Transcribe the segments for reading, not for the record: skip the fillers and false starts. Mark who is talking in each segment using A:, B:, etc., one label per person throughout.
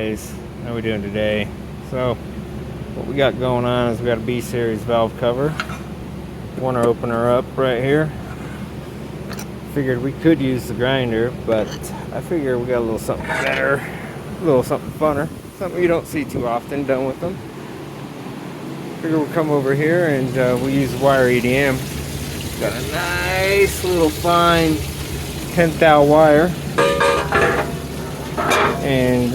A: guys, how we doing today? So what we got going on is we got a B series valve cover. Want to open her up right here. Figured we could use the grinder, but I figure we got a little something better, a little something funner, something you don't see too often done with them. Figure we'll come over here and we'll use wire EDM. Got a nice little fine 10th thou wire, and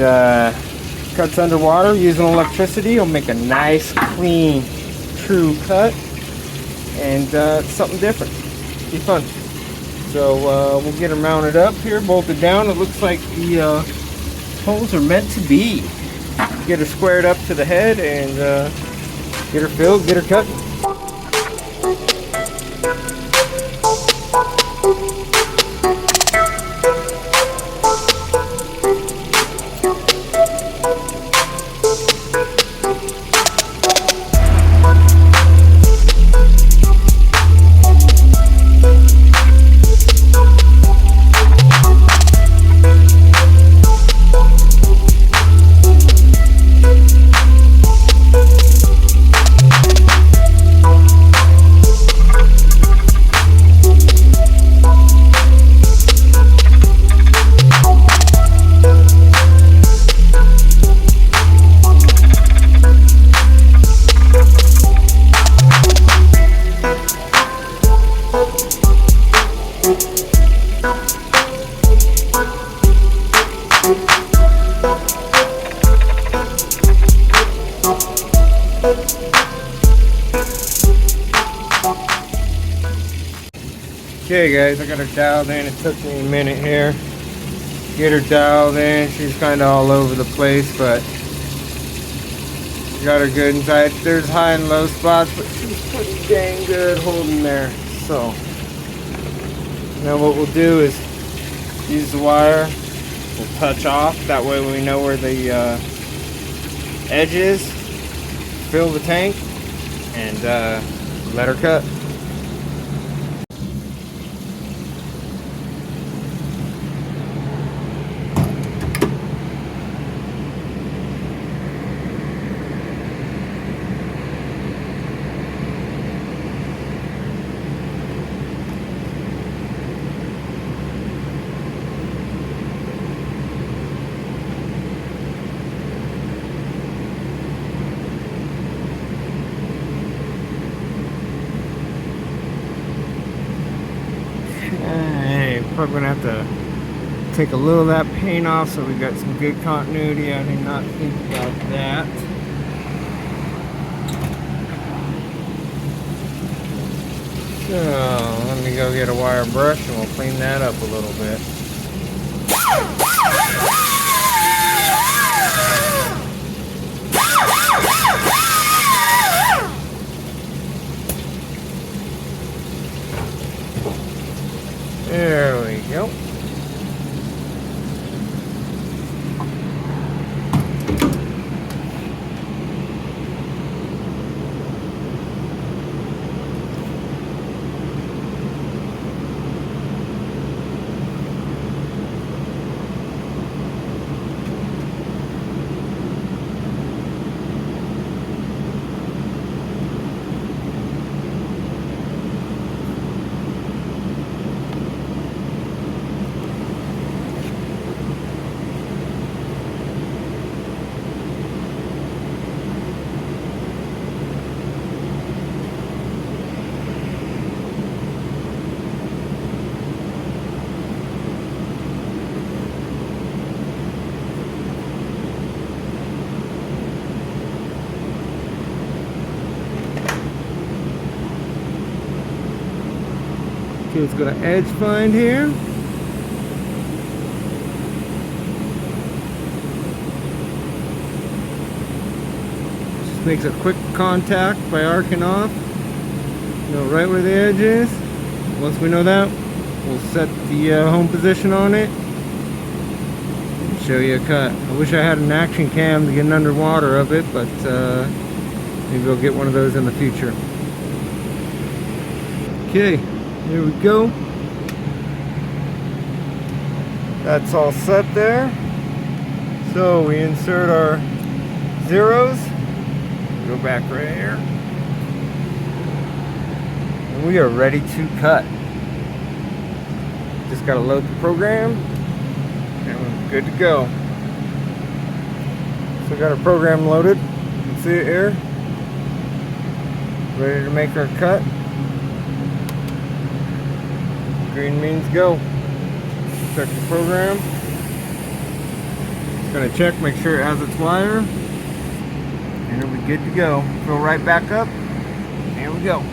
A: cuts underwater using electricity. Will make a nice, clean, true cut, and something different. Be fun. So we'll get her mounted up here, bolted down. It looks like the holes are meant to be. Get her squared up to the head and get her filled, get her cut. Okay guys, I got her dialed in. It took me a minute here. Get her dialed in. She's kind of all over the place, but got her good inside. There's high and low spots, but she's pretty dang good holding there. So now what we'll do is use the wire. We'll touch off. That way we know where the edge is. Fill the tank and let her cut. Probably gonna have to take a little of that paint off so we got some good continuity. I did not think about that. So let me go get a wire brush and we'll clean that up a little bit. There we go. Okay, let's go to edge find here. Just makes a quick contact by arcing off. Know right where the edge is. Once we know that, we'll set the home position on it and show you a cut. I wish I had an action cam to get an underwater of it, but maybe we'll get one of those in the future. Okay, here we go. That's all set there. So we insert our zeros, go back right here, and we are ready to cut. Just gotta load the program and we're good to go. So got our program loaded. You can see it here. Ready to make our cut. Green means go. Check the program. It's gonna check, make sure it has its wire, and it'll be good to go. Fill right back up. Here we go.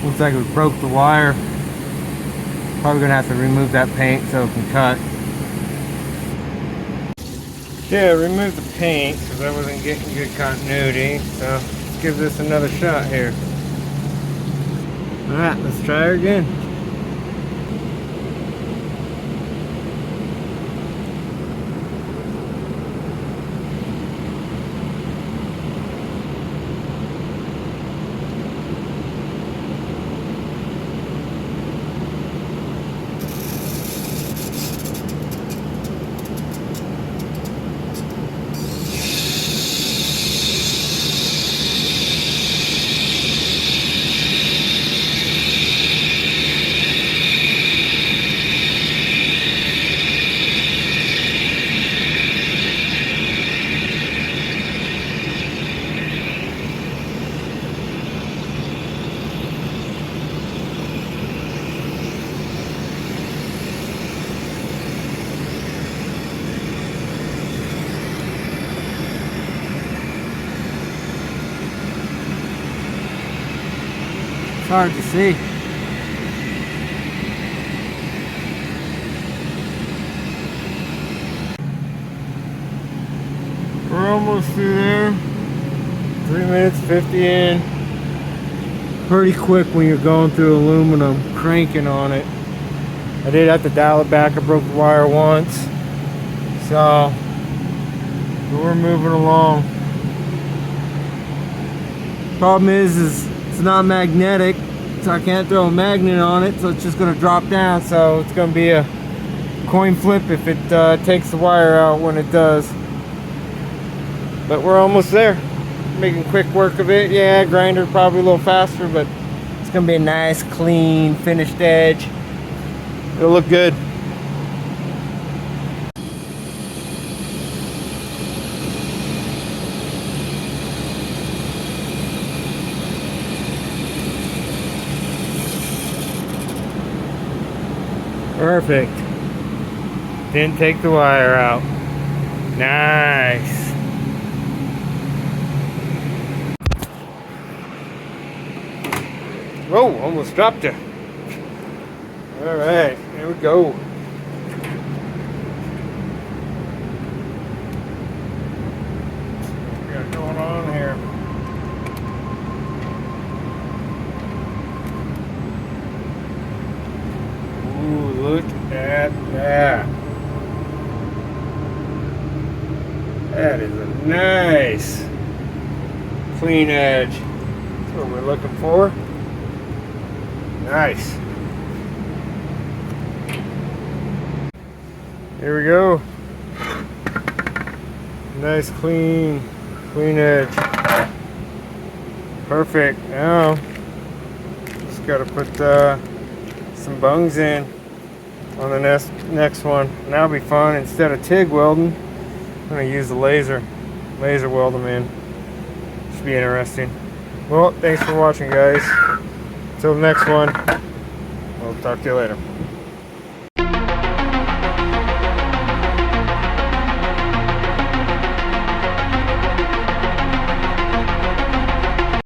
A: Looks like we broke the wire. Probably gonna have to remove that paint so it can cut. Yeah, remove the paint because I wasn't getting good continuity. So let's give this another shot here. Alright, let's try her again. It's hard to see. We're almost through there. 3 minutes 50 in. Pretty quick when you're going through aluminum, cranking on it. I did have to dial it back. I broke the wire once. So we're moving along. Problem is it's not magnetic, so I can't throw a magnet on it, so it's just going to drop down. So it's going to be a coin flip if it takes the wire out when it does. But we're almost there. Making quick work of it. Yeah, grinder probably a little faster, but it's going to be a nice, clean, finished edge. It'll look good. Perfect. Didn't take the wire out. Nice. Whoa, almost dropped it. Alright, here we go. What we got going on here? Ooh, look at that. That is a nice clean edge. That's what we're looking for. Nice. Here we go. Nice clean edge. Perfect. Now just gotta put some bungs in on the next one. And that'll be fun. Instead of TIG welding, I'm gonna use the laser weld them in. Should be interesting. Well, thanks for watching, guys. Until the next one, we'll talk to you later.